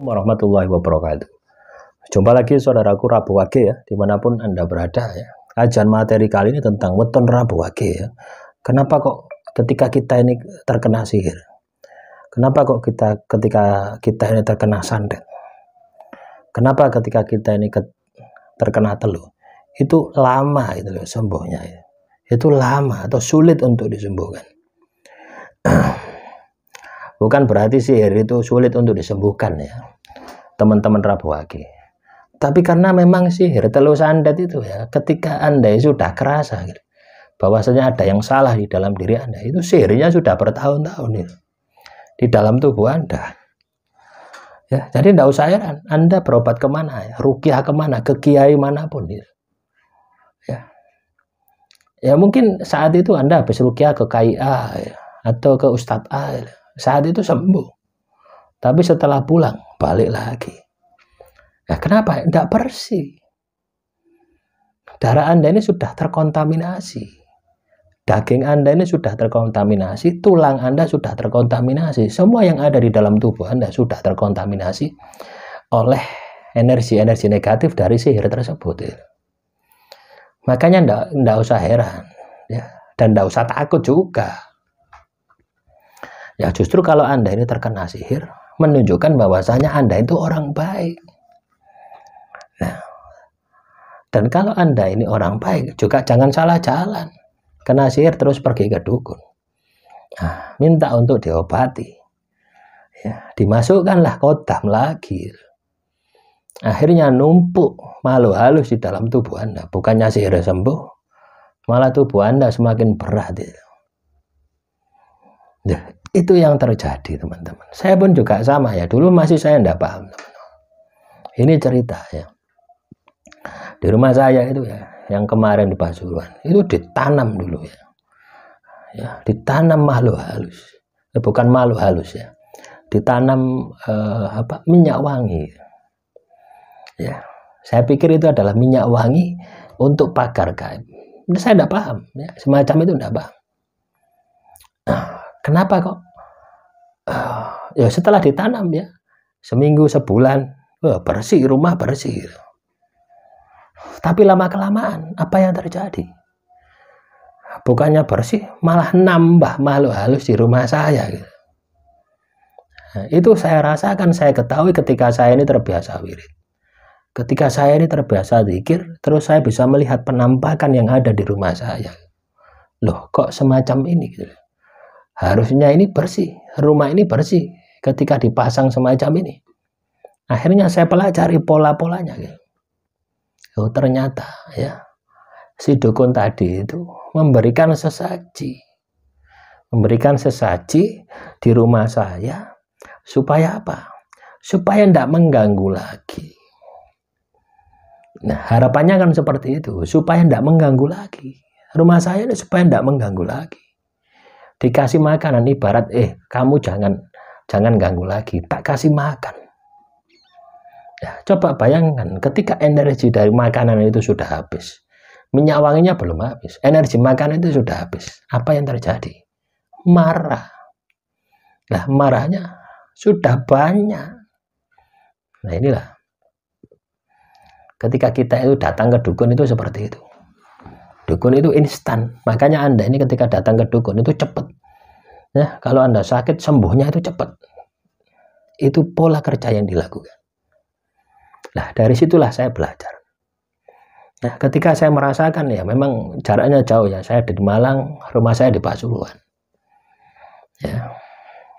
Warahmatullahi wabarakatuh. Jumpa lagi saudaraku Rabu Wage ya, dimanapun Anda berada ya. Kajian materi kali ini tentang weton Rabu Wage ya. Kenapa kok ketika kita ini terkena sihir? Kenapa kok ketika kita ini terkena santet? Kenapa ketika kita ini terkena teluh? Itu lama itu loh sembuhnya ya. Itu lama atau sulit untuk disembuhkan. Bukan berarti sihir itu sulit untuk disembuhkan ya, teman-teman Rabu Wage. Tapi karena memang sihir teluh santet itu ya, ketika Anda sudah kerasa gitu, bahwasanya ada yang salah di dalam diri Anda, itu sihirnya sudah bertahun-tahun itu, di dalam tubuh Anda. Ya, jadi tidak usah heran, Anda berobat kemana ya, ruqyah kemana, ke kiai manapun gitu. Ya mungkin saat itu Anda habis ruqyah ke KIA ya, atau ke Ustadz A ya. Saat itu sembuh, tapi setelah pulang balik lagi. Nah, kenapa? Tidak bersih. Darah Anda ini sudah terkontaminasi, daging Anda ini sudah terkontaminasi, tulang Anda sudah terkontaminasi, semua yang ada di dalam tubuh Anda sudah terkontaminasi oleh energi-energi negatif dari sihir tersebut. Ya. Makanya tidak usah heran, ya, dan tidak usah takut juga. Ya justru kalau Anda ini terkena sihir, menunjukkan bahwasanya Anda itu orang baik. Nah, dan kalau Anda ini orang baik, juga jangan salah jalan. Kena sihir terus pergi ke dukun. Nah, minta untuk diobati. Ya, dimasukkanlah kodam lagi. Akhirnya numpuk makhluk halus di dalam tubuh Anda. Bukannya sihir sembuh, malah tubuh Anda semakin berat. Ya, itu yang terjadi teman-teman. Saya pun juga sama ya. Dulu masih saya tidak paham. Ini cerita ya. Di rumah saya itu ya, yang kemarin di Pasuruan, itu ditanam dulu ya. Ya, ditanam makhluk halus. Bukan makhluk halus ya. Ditanam minyak wangi. Ya, saya pikir itu adalah minyak wangi untuk pagar gaib. Saya tidak paham ya. Semacam itu tidak paham. Kenapa kok? Ya setelah ditanam ya, seminggu sebulan, bersih, rumah bersih. Tapi lama kelamaan apa yang terjadi? Bukannya bersih, malah nambah makhluk halus di rumah saya. Gitu. Nah, itu saya rasakan, saya ketahui ketika saya ini terbiasa wirid. Ketika saya ini terbiasa zikir, terus saya bisa melihat penampakan yang ada di rumah saya. Loh, kok semacam ini? Gitu. Harusnya ini bersih, rumah ini bersih ketika dipasang semacam ini. Akhirnya saya pelajari pola-polanya. Gitu. Oh, ternyata ya si dukun tadi itu memberikan sesaji di rumah saya supaya apa? Supaya tidak mengganggu lagi. Nah, harapannya kan seperti itu, supaya tidak mengganggu lagi. Rumah saya ini supaya tidak mengganggu lagi. Dikasih makanan ibarat kamu jangan ganggu lagi, tak kasih makan. Ya, coba bayangkan ketika energi dari makanan itu sudah habis, minyak wanginya belum habis, energi makanan itu sudah habis, apa yang terjadi? Marah. Nah, marahnya sudah banyak. Nah, inilah ketika kita itu datang ke dukun itu seperti itu. Dukun itu instan, makanya Anda ini ketika datang ke dukun itu cepat. Ya, kalau Anda sakit sembuhnya itu cepat. Itu pola kerja yang dilakukan. Nah, dari situlah saya belajar. Nah, ketika saya merasakan ya, memang jaraknya jauh ya. Saya di Malang, rumah saya di Pasuruan. Ya,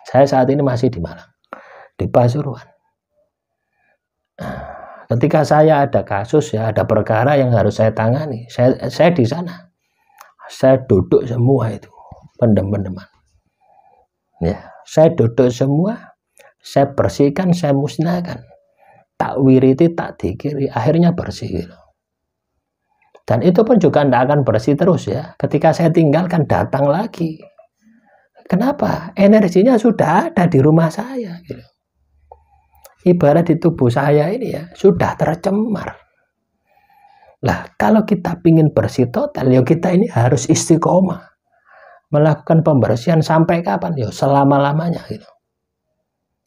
saya saat ini masih di Malang, di Pasuruan. Nah, ketika saya ada kasus ya, ada perkara yang harus saya tangani, saya di sana. Saya duduk semua itu, pendem-pendeman. Ya, saya duduk semua, saya bersihkan, saya musnahkan. Tak wiriti, tak dikiri, akhirnya bersih. Gitu. Dan itu pun juga tidak akan bersih terus ya. Ketika saya tinggalkan, datang lagi. Kenapa? Energinya sudah ada di rumah saya. Gitu. Ibarat di tubuh saya ini ya sudah tercemar. Lah kalau kita ingin bersih total, ya kita ini harus istiqomah melakukan pembersihan sampai kapan? Ya selama-lamanya gitu.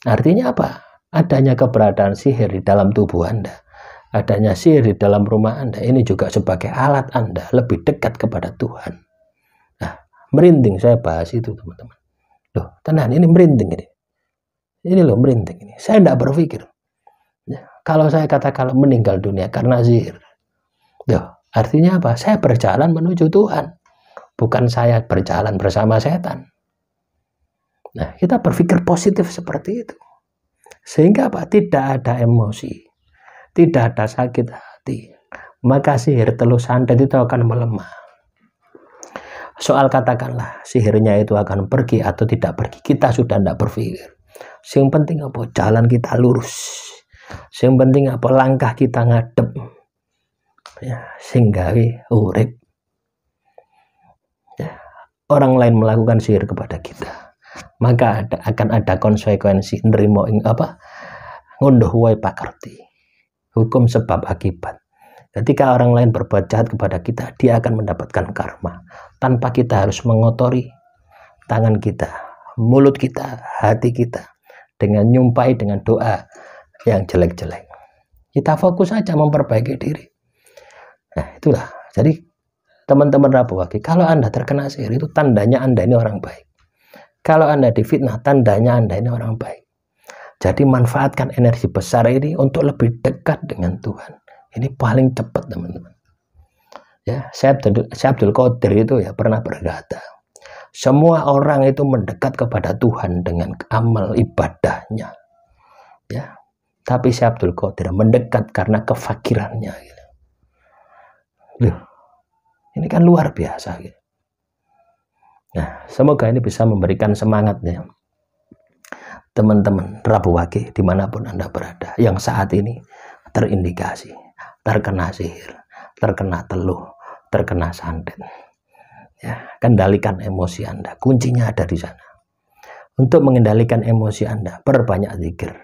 Artinya apa? adanya keberadaan sihir di dalam tubuh Anda, adanya sihir di dalam rumah Anda, ini juga sebagai alat Anda lebih dekat kepada Tuhan. Nah, merinding saya bahas itu, teman-teman. Loh, tenang, ini merinding ini. Ini loh merinding ini. Saya tidak berpikir. Ya, kalau saya katakan meninggal dunia karena sihir, loh, artinya apa? Saya berjalan menuju Tuhan, bukan saya berjalan bersama setan. Nah, kita berpikir positif seperti itu. Sehingga apa? Tidak ada emosi, tidak ada sakit hati. Maka sihir telur santet itu akan melemah. Soal katakanlah sihirnya itu akan pergi atau tidak pergi, kita sudah tidak berpikir. Yang penting apa? Jalan kita lurus. Yang penting apa? Langkah kita ngadep. Ya, sehingga urip. Ya, orang lain melakukan sihir kepada kita, maka akan ada konsekuensi nerimo apa? Ngunduh wae pakerti. Hukum sebab akibat. Ketika orang lain berbuat jahat kepada kita, dia akan mendapatkan karma tanpa kita harus mengotori tangan kita, mulut kita, hati kita dengan nyumpai dengan doa yang jelek-jelek. Kita fokus saja memperbaiki diri. Nah, itulah. Jadi teman-teman Rabu Wage, kalau Anda terkena sihir itu tandanya Anda ini orang baik. Kalau Anda difitnah, tandanya Anda ini orang baik. Jadi manfaatkan energi besar ini untuk lebih dekat dengan Tuhan. Ini paling cepat, teman-teman. Ya, Syekh Abdul Qadir itu ya pernah berkata, semua orang itu mendekat kepada Tuhan dengan amal ibadahnya. Ya, tapi Syekh Abdul Qadir mendekat karena kefakirannya. Gitu. Loh, ini kan luar biasa. Gitu. Nah, semoga ini bisa memberikan semangatnya. Teman-teman Rabu Wage dimanapun Anda berada, yang saat ini terindikasi terkena sihir, terkena teluh, terkena santet, ya, kendalikan emosi Anda. Kuncinya ada di sana. Untuk mengendalikan emosi Anda, perbanyak zikir,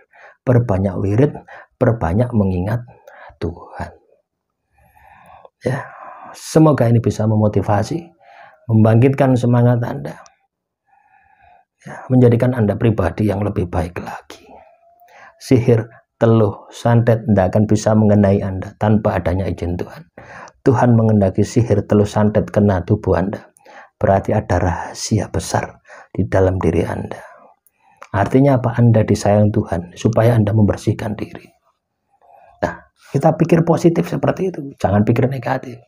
perbanyak wirid, perbanyak mengingat Tuhan. Ya, semoga ini bisa memotivasi, membangkitkan semangat Anda. Ya, menjadikan Anda pribadi yang lebih baik lagi. Sihir, teluh, santet tidak akan bisa mengenai Anda tanpa adanya izin Tuhan. Tuhan mengendaki sihir, teluh, santet kena tubuh Anda. Berarti ada rahasia besar di dalam diri Anda. Artinya apa? Anda disayang Tuhan supaya Anda membersihkan diri. Nah, kita pikir positif seperti itu. Jangan pikir negatif.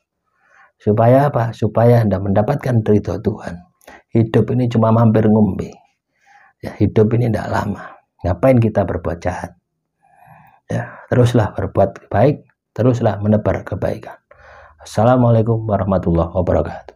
Supaya apa? Supaya Anda mendapatkan ridho Tuhan. Hidup ini cuma mampir ngombe. Ya, hidup ini tidak lama. Ngapain kita berbuat jahat? Ya, teruslah berbuat baik, teruslah menebar kebaikan. Assalamualaikum warahmatullahi wabarakatuh.